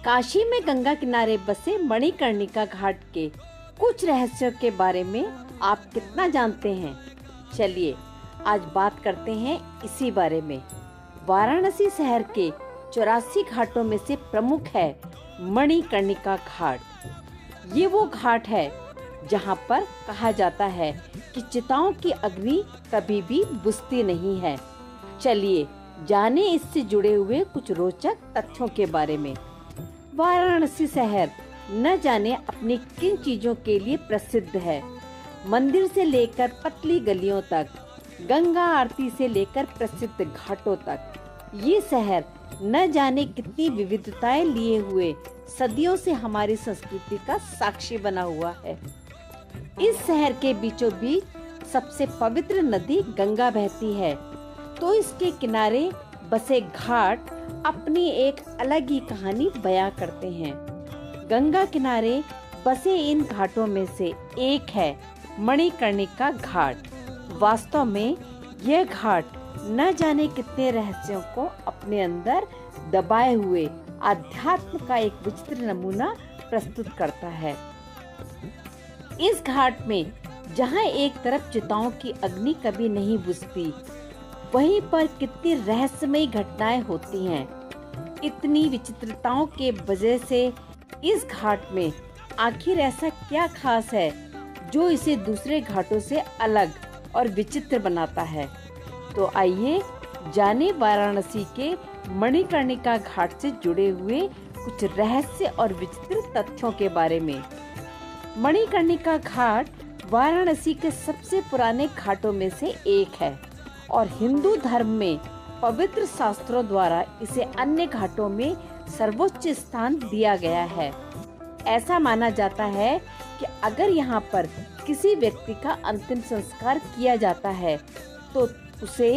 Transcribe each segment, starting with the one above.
काशी में गंगा किनारे बसे मणिकर्णिका घाट के कुछ रहस्यों के बारे में आप कितना जानते हैं? चलिए आज बात करते हैं इसी बारे में। वाराणसी शहर के 84 घाटों में से प्रमुख है मणिकर्णिका घाट। ये वो घाट है जहाँ पर कहा जाता है कि चिताओं की अग्नि कभी भी बुझती नहीं है। चलिए जाने इससे जुड़े हुए कुछ रोचक तथ्यों के बारे में। वाराणसी शहर न जाने अपनी किन चीजों के लिए प्रसिद्ध है। मंदिर से लेकर पतली गलियों तक, गंगा आरती से लेकर प्रसिद्ध घाटों तक, ये शहर न जाने कितनी विविधताएं लिए हुए सदियों से हमारी संस्कृति का साक्षी बना हुआ है। इस शहर के बीचों बीच सबसे पवित्र नदी गंगा बहती है, तो इसके किनारे बसे घाट अपनी एक अलग ही कहानी बयां करते हैं। गंगा किनारे बसे इन घाटों में से एक है मणिकर्णिका घाट। वास्तव में यह घाट न जाने कितने रहस्यों को अपने अंदर दबाए हुए आध्यात्म का एक विचित्र नमूना प्रस्तुत करता है। इस घाट में जहाँ एक तरफ चिताओं की अग्नि कभी नहीं बुझती, वहीं पर कितनी रहस्यमयी घटनाएं होती हैं। इतनी विचित्रताओं के वजह से इस घाट में आखिर ऐसा क्या खास है जो इसे दूसरे घाटों से अलग और विचित्र बनाता है? तो आइए जाने वाराणसी के मणिकर्णिका घाट से जुड़े हुए कुछ रहस्य और विचित्र तथ्यों के बारे में। मणिकर्णिका घाट वाराणसी के सबसे पुराने घाटों में से एक है और हिंदू धर्म में पवित्र शास्त्रों द्वारा इसे अन्य घाटों में सर्वोच्च स्थान दिया गया है। ऐसा माना जाता है कि अगर यहाँ पर किसी व्यक्ति का अंतिम संस्कार किया जाता है तो उसे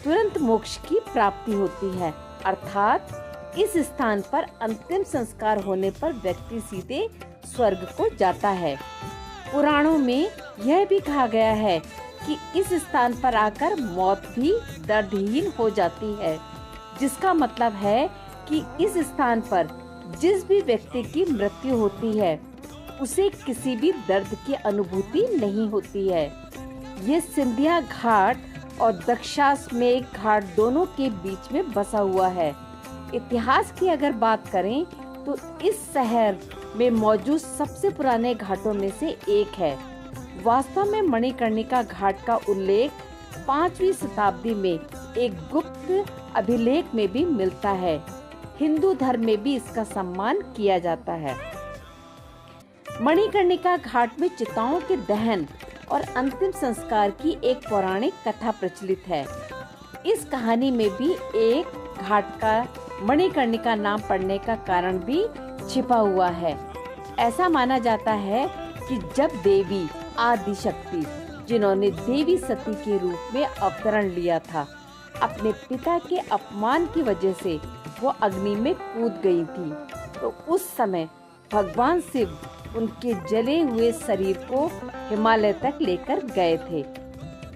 तुरंत मोक्ष की प्राप्ति होती है। अर्थात इस स्थान पर अंतिम संस्कार होने पर व्यक्ति सीधे स्वर्ग को जाता है। पुराणों में यह भी कहा गया है कि इस स्थान पर आकर मौत भी दर्दहीन हो जाती है, जिसका मतलब है कि इस स्थान पर जिस भी व्यक्ति की मृत्यु होती है उसे किसी भी दर्द की अनुभूति नहीं होती है। ये सिंधिया घाट और दक्षाश्वमेध घाट दोनों के बीच में बसा हुआ है। इतिहास की अगर बात करें तो इस शहर में मौजूद सबसे पुराने घाटों में से एक है। वास्तव में मणिकर्णिका घाट का उल्लेख 5वीं शताब्दी में एक गुप्त अभिलेख में भी मिलता है। हिंदू धर्म में भी इसका सम्मान किया जाता है। मणिकर्णिका घाट में चिताओं के दहन और अंतिम संस्कार की एक पौराणिक कथा प्रचलित है। इस कहानी में भी एक घाट का मणिकर्णिका नाम पड़ने का कारण भी छिपा हुआ है। ऐसा माना जाता है कि जब देवी आदि शक्ति, जिन्होंने देवी सती के रूप में अवतरण लिया था, अपने पिता के अपमान की वजह से वो अग्नि में कूद गई थी, तो उस समय भगवान शिव उनके जले हुए शरीर को हिमालय तक लेकर गए थे।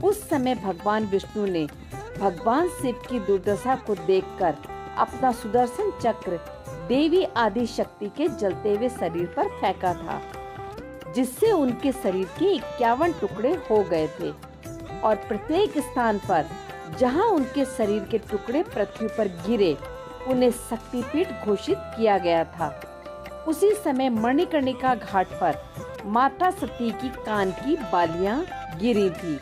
उस समय भगवान विष्णु ने भगवान शिव की दुर्दशा को देखकर अपना सुदर्शन चक्र देवी आदि शक्ति के जलते हुए शरीर पर फेंका था, जिससे उनके शरीर के 51 टुकड़े हो गए थे और प्रत्येक स्थान पर जहां उनके शरीर के टुकड़े पृथ्वी पर गिरे उन्हें शक्तिपीठ घोषित किया गया था। उसी समय मणिकर्णिका घाट पर माता सती की कान की बालियां गिरी थी,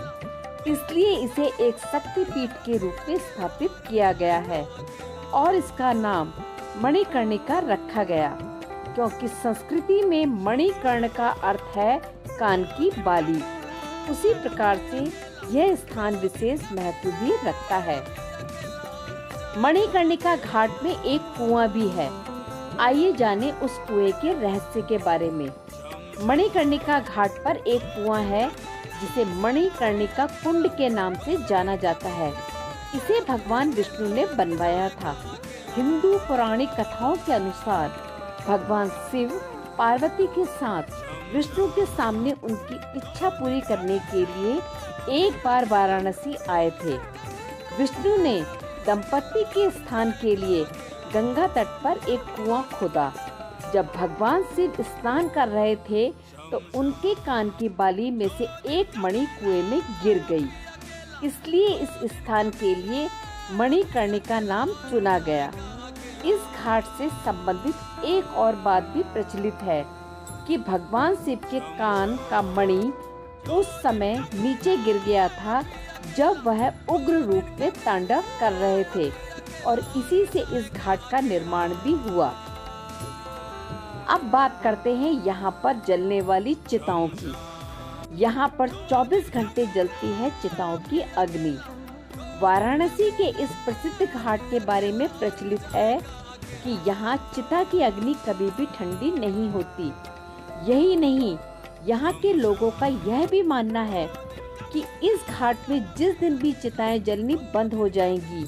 इसलिए इसे एक शक्तिपीठ के रूप में स्थापित किया गया है और इसका नाम मणिकर्णिका रखा गया, क्योंकि संस्कृति में मणिकर्ण का अर्थ है कान की बाली। उसी प्रकार से यह स्थान विशेष महत्व भी रखता है। मणिकर्णिका घाट में एक कुआं भी है। आइए जाने उस कुएं के रहस्य के बारे में। मणिकर्णिका घाट पर एक कुआं है जिसे मणिकर्णिका कुंड के नाम से जाना जाता है। इसे भगवान विष्णु ने बनवाया था। हिंदू पौराणिक कथाओं के अनुसार भगवान शिव पार्वती के साथ विष्णु के सामने उनकी इच्छा पूरी करने के लिए एक बार वाराणसी आए थे। विष्णु ने दंपति के स्थान के लिए गंगा तट पर एक कुआं खोदा जब भगवान शिव स्नान कर रहे थे तो उनके कान की बाली में से एक मणि कुएं में गिर गई। इसलिए इस स्थान के लिए मणिकर्णिका नाम चुना गया। इस घाट से संबंधित एक और बात भी प्रचलित है कि भगवान शिव के कान का मणि उस समय नीचे गिर गया था जब वह उग्र रूप में तांडव कर रहे थे और इसी से इस घाट का निर्माण भी हुआ। अब बात करते हैं यहाँ पर जलने वाली चिताओं की। यहाँ पर 24 घंटे जलती है चिताओं की अग्नि। वाराणसी के इस प्रसिद्ध घाट के बारे में प्रचलित है कि यहाँ चिता की अग्नि कभी भी ठंडी नहीं होती। यही नहीं, यहाँ के लोगों का यह भी मानना है कि इस घाट में जिस दिन भी चिताएं जलनी बंद हो जाएंगी,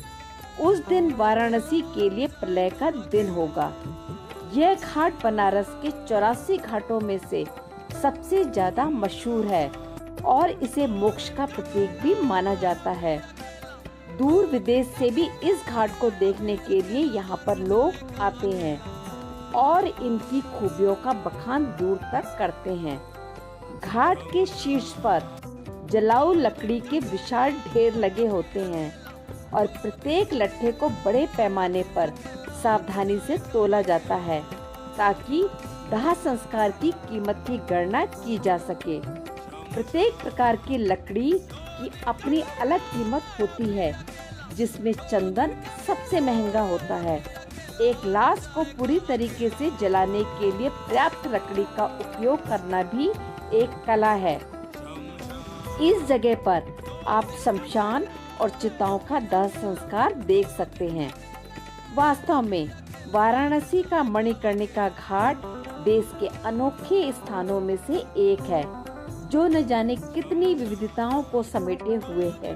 उस दिन वाराणसी के लिए प्रलय का दिन होगा। यह घाट बनारस के 84 घाटों में से सबसे ज्यादा मशहूर है और इसे मोक्ष का प्रतीक भी माना जाता है। दूर विदेश से भी इस घाट को देखने के लिए यहाँ पर लोग आते हैं और इनकी खूबियों का बखान दूर तक करते हैं। घाट के शीर्ष पर जलाऊ लकड़ी के विशाल ढेर लगे होते हैं और प्रत्येक लट्ठे को बड़े पैमाने पर सावधानी से तोला जाता है ताकि दाह संस्कार की कीमत की गणना की जा सके। प्रत्येक प्रकार की लकड़ी की अपनी अलग कीमत होती है, जिसमें चंदन सबसे महंगा होता है। एक लाश को पूरी तरीके से जलाने के लिए पर्याप्त लकड़ी का उपयोग करना भी एक कला है। इस जगह पर आप शमशान और चिताओं का दाह संस्कार देख सकते हैं। वास्तव में वाराणसी का मणिकर्णिका घाट देश के अनोखे स्थानों में से एक है, जो न जाने कितनी विविधताओं को समेटे हुए है।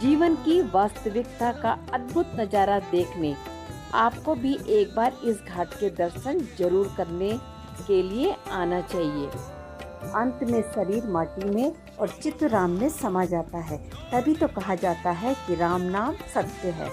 जीवन की वास्तविकता का अद्भुत नजारा देखने आपको भी एक बार इस घाट के दर्शन जरूर करने के लिए आना चाहिए। अंत में शरीर माटी में और चित्त राम में समा जाता है। तभी तो कहा जाता है कि राम नाम सत्य है।